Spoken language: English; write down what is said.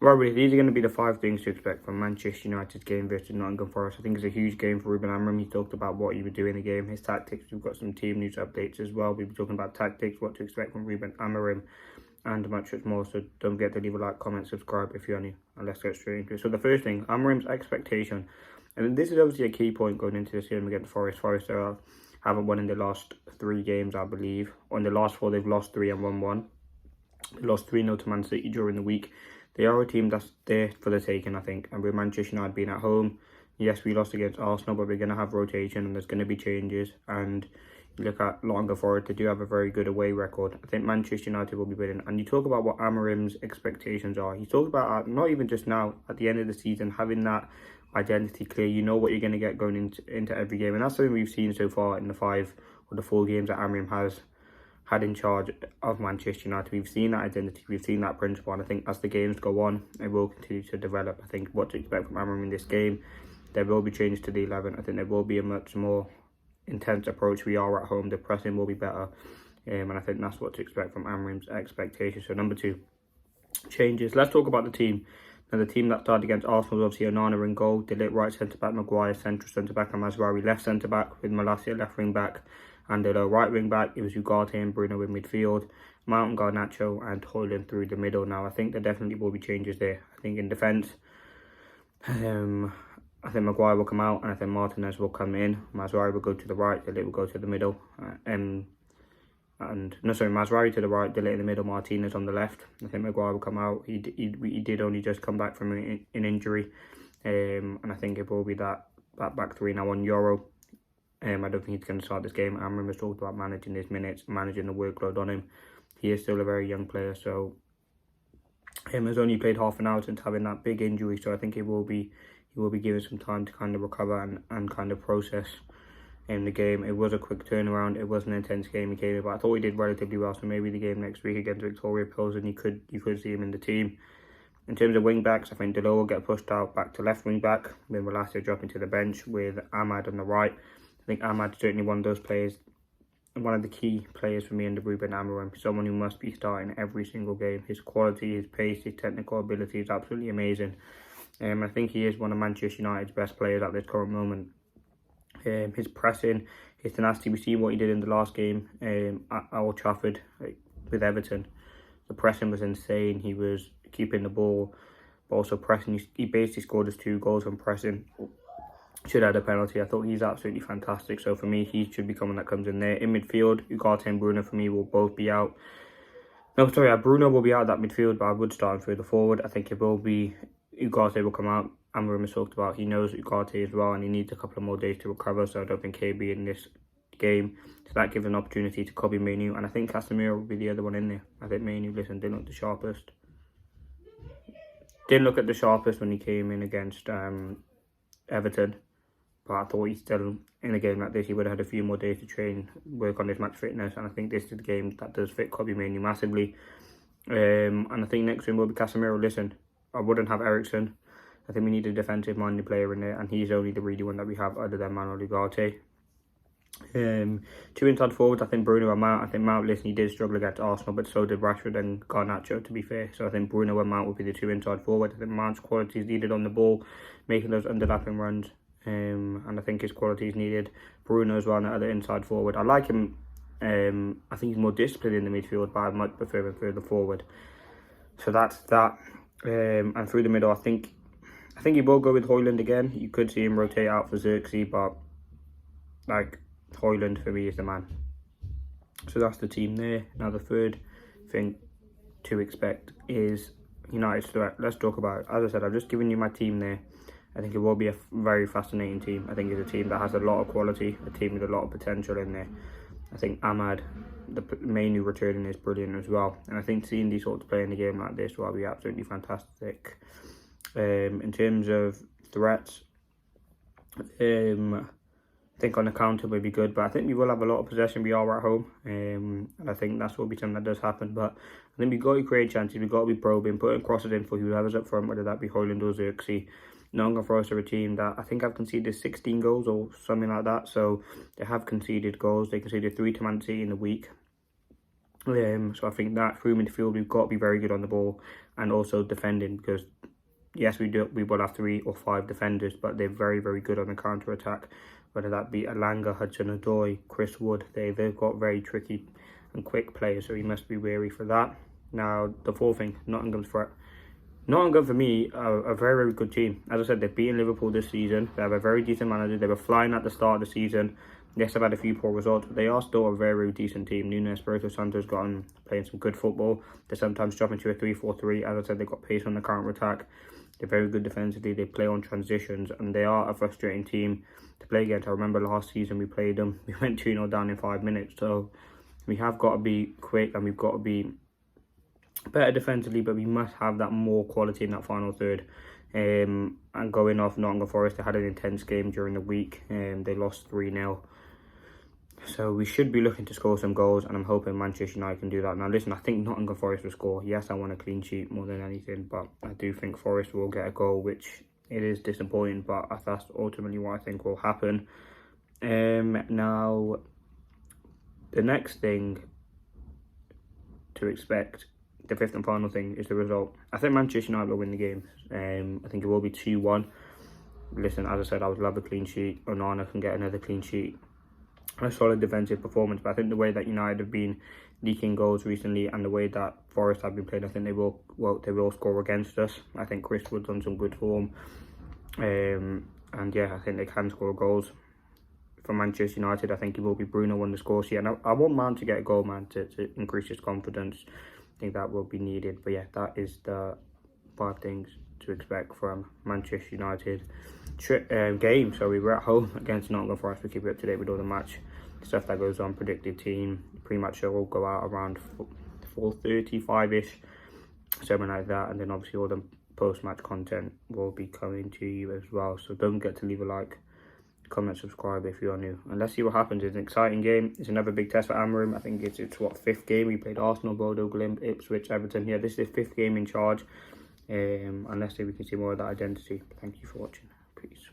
Right, these are going to be the 5 things to expect from Manchester United's game versus Nottingham Forest. I think it's a huge game for Ruben Amorim. He talked about what he would do in the game, his tactics. We've got some team news updates as well. We'll be talking about tactics, what to expect from Ruben Amorim, and much more. So don't forget to leave a like, comment, subscribe if you're new. And let's get straight into it. So the first thing, Amorim's expectation. And this is obviously a key point going into this game against Forest. Forest haven't won in the last 3 games, I believe. On the last 4, they've lost 3 and won 1. They lost 3-0 to Man City during the week. They are a team that's there for the taking, I think. And with Manchester United being at home, yes, we lost against Arsenal, but we're going to have rotation and there's going to be changes. And you look at Nottingham Forest, they do have a very good away record. I think Manchester United will be winning. And you talk about what Amorim's expectations are. He talked about, not even just now, at the end of the season, having that identity clear. You know what you're going to get going into every game. And that's something we've seen so far in the 5 or the 4 games that Amorim has had in charge of Manchester United. We've seen that identity, we've seen that principle, and I think as the games go on, it will continue to develop. I think what to expect from Amorim in this game, there will be changes to the 11. I think there will be a much more intense approach. We are at home, the pressing will be better, and I think that's what to expect from Amorim's expectations. So number 2, changes. Let's talk about the team. Now, the team that started against Arsenal was obviously Onana in goal, De Ligt right centre-back, Maguire central centre-back, and Mazraoui left centre-back, with Malacia left wing-back, and the right wing-back, it was Ugarte and Bruno in midfield, Mount, Garnacho and Højlund through the middle. Now, I think there definitely will be changes there. I think in defence, I think Maguire will come out, and I think Martinez will come in. Mazraoui will go to the right, De Ligt will go to the middle, Mazraoui to the right, De Ligt in the middle, Martinez on the left. I think Maguire will come out. He did only just come back from an injury, and I think it will be that back 3 now on Euro. I don't think he's going to start this game. Amorim has talked about managing his minutes, managing the workload on him. He is still a very young player, so has only played half an hour since having that big injury. So I think he will be given some time to kind of recover and kind of process in the game. It was a quick turnaround. It was an intense game he came in, but I thought he did relatively well. So maybe the game next week against Victoria Pilsen, you could see him in the team. In terms of wing backs, I think Delors will get pushed out back to left wing back, with Malacia dropping to the bench with Ahmad on the right. I think Ahmad's certainly one of those players, one of the key players for me in the Ruben Amorim, someone who must be starting every single game. His quality, his pace, his technical ability is absolutely amazing. I think he is one of Manchester United's best players at this current moment. His pressing, his tenacity, we see what he did in the last game at Old Trafford with Everton. The pressing was insane. He was keeping the ball, but also pressing. He basically scored his 2 goals from pressing. Should have had a penalty. I thought he's absolutely fantastic. So for me, he should be someone that comes in there. In midfield, Ugarte and Bruno for me will both be out. No, sorry, Bruno will be out of that midfield, but I would start him through the forward. I think it will be Ugarte will come out. Amorim has talked about he knows Ugarte as well, and he needs a couple of more days to recover. So I don't think he'll be in this game. So that gives an opportunity to copy Mainoo, and I think Casemiro will be the other one in there. I think Mainoo, listen, didn't look the sharpest. Didn't look at the sharpest when he came in against Everton. But I thought he's still, in a game like this, he would have had a few more days to train, work on his match fitness. And I think this is the game that does fit Kobe Mainoo massively. And I think next to him will be Casemiro. Listen, I wouldn't have Eriksen. I think we need a defensive-minded player in there. And he's only the really one that we have other than Manuel Ugarte. 2 inside forwards, I think Bruno and Mount. I think Mount, listen, he did struggle against Arsenal, but so did Rashford and Garnacho, to be fair. So I think Bruno and Mount will be the 2 inside forwards. I think Mount's quality is needed on the ball, making those underlapping runs. And I think his quality is needed. Bruno as well, another inside forward. I like him. I think he's more disciplined in the midfield, but I might prefer him further forward. So that's that. And through the middle, I think he will go with Højlund again. You could see him rotate out for Xerxes, but like Højlund for me is the man. So that's the team there. Now the third thing to expect is United's threat. Let's talk about it. As I said, I've just given you my team there. I think it will be a very fascinating team. I think it's a team that has a lot of quality, a team with a lot of potential in there. I think Ahmad, the Mainoo returning, is brilliant as well. And I think seeing these sorts play in a game like this will be absolutely fantastic. In terms of threats, I think on the counter will be good, but I think we will have a lot of possession. We are at home, and I think that's will be something that does happen. But I think we've got to create chances. We've got to be probing, putting crosses in for whoever's up front, whether that be Højlund or Xerxes. Noncon Forest are a team that I think have conceded 16 goals or something like that. So they have conceded goals. They conceded 3 to Man City in the week. So I think that through midfield, we've got to be very good on the ball. and also defending, because yes, we will have 3 or 5 defenders, but they're very, very good on the counter attack. Whether that be Alanga, Hudson-Odoi, Chris Wood, they've got very tricky and quick players, so you must be wary for that. Now, the fourth thing, Nottingham's threat. Nottingham, for me, are a very, very good team. As I said, they've beaten Liverpool this season. They have a very decent manager. They were flying at the start of the season. Yes, they've had a few poor results, but they are still a very, very decent team. Nuno Espirito Santo's gotten playing some good football. They sometimes drop into a 3-4-3. As I said, they've got pace on the counter attack. They're very good defensively. They play on transitions, and they are a frustrating team to play against. I remember last season we played them. We went 2-0 down in 5 minutes. So we have got to be quick, and we've got to be better defensively, but we must have that more quality in that final third. And going off Noncon Forest, they had an intense game during the week. They lost 3-0. So we should be looking to score some goals, and I'm hoping Manchester United can do that. Now listen, I think Nottingham Forest will score. Yes, I want a clean sheet more than anything, but I do think Forest will get a goal, which it is disappointing, but that's ultimately what I think will happen. Now, the next thing to expect, the fifth and final thing, is the result. I think Manchester United will win the game. I think it will be 2-1. Listen, as I said, I would love a clean sheet. Onana can get another clean sheet. A solid defensive performance, but I think the way that United have been leaking goals recently, and the way that Forest have been playing, I think they will score against us. I think Chris Wood's on some good form, and yeah, I think they can score goals. For Manchester United, I think it will be Bruno on the score sheet, and I want Mount to get a goal, man, to increase his confidence. I think that will be needed. But yeah, that is the 5 things to expect from Manchester United game. So we were at home against Nottingham Forest. We keep you up to date with all the match stuff that goes on, predicted team. Pre-match show will go out around 4:35ish, something like that, and then obviously all the post-match content will be coming to you as well. So don't forget to leave a like, comment, subscribe if you are new, and let's see what happens. It's an exciting game. It's another big test for Amorim. I think it's what, 5th game. We played Arsenal, Bodo Glimt, Ipswich, Everton. Yeah, this is his 5th game in charge, and let's see if we can see more of that identity. Thank you for watching. Peace.